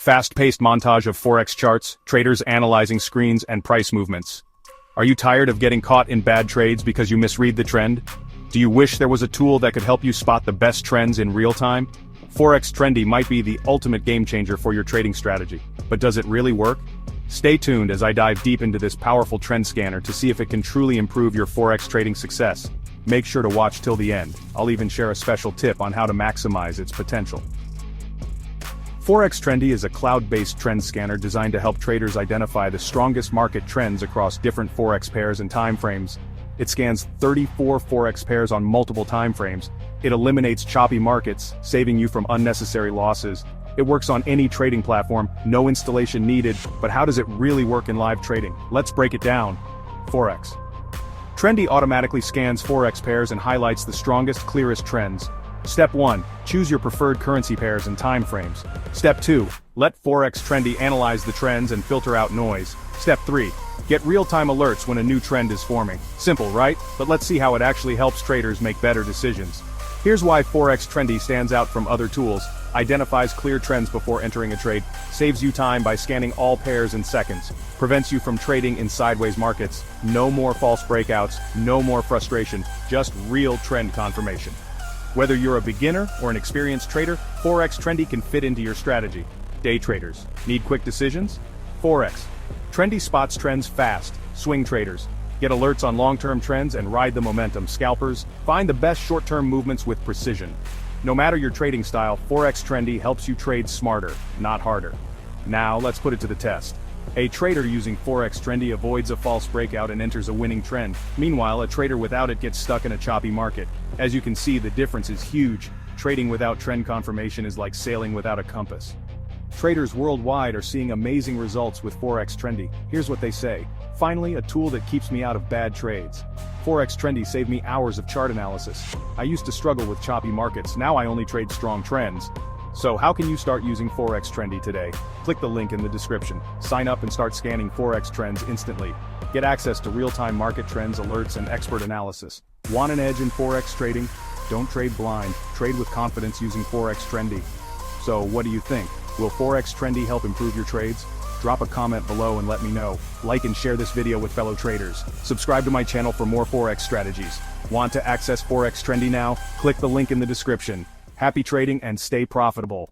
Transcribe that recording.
Fast-paced montage of Forex charts, traders analyzing screens and price movements. Are you tired of getting caught in bad trades because you misread the trend? Do you wish there was a tool that could help you spot the best trends in real time? Forex Trendy might be the ultimate game changer for your trading strategy, but does it really work? Stay tuned as I dive deep into this powerful trend scanner to see if it can truly improve your Forex trading success. Make sure to watch till the end. I'll even share a special tip on how to maximize its potential. Forex Trendy is a cloud-based trend scanner designed to help traders identify the strongest market trends across different Forex pairs and timeframes. It scans 34 Forex pairs on multiple timeframes. It eliminates choppy markets, saving you from unnecessary losses. It works on any trading platform, no installation needed, but how does it really work in live trading? Let's break it down. Forex Trendy automatically scans Forex pairs and highlights the strongest, clearest trends. Step 1. Choose your preferred currency pairs and time frames. Step 2. Let Forex Trendy analyze the trends and filter out noise. Step 3. Get real-time alerts when a new trend is forming. Simple, right? But let's see how it actually helps traders make better decisions. Here's why Forex Trendy stands out from other tools. Identifies clear trends before entering a trade, saves you time by scanning all pairs in seconds, prevents you from trading in sideways markets, no more false breakouts, no more frustration, just real trend confirmation. Whether you're a beginner or an experienced trader, Forex Trendy can fit into your strategy. Day traders, need quick decisions? Forex Trendy spots trends fast. Swing traders, get alerts on long-term trends and ride the momentum. Scalpers, find the best short-term movements with precision. No matter your trading style, Forex Trendy helps you trade smarter, not harder. Now, let's put it to the test. A trader using Forex Trendy avoids a false breakout and enters a winning trend. Meanwhile, a trader without it gets stuck in a choppy market. As you can see, the difference is huge. Trading without trend confirmation is like sailing without a compass. Traders worldwide are seeing amazing results with Forex Trendy. Here's what they say. Finally, a tool that keeps me out of bad trades. Forex Trendy saved me hours of chart analysis. I used to struggle with choppy markets, now I only trade strong trends. So how can you start using Forex Trendy today? Click the link in the description. Sign up and start scanning Forex trends instantly. Get access to real-time market trends, alerts, and expert analysis. Want an edge in Forex trading? Don't trade blind, trade with confidence using Forex Trendy. So what do you think? Will Forex Trendy help improve your trades? Drop a comment below and let me know. Like and share this video with fellow traders. Subscribe to my channel for more Forex strategies. Want to access Forex Trendy now? Click the link in the description. Happy trading and stay profitable.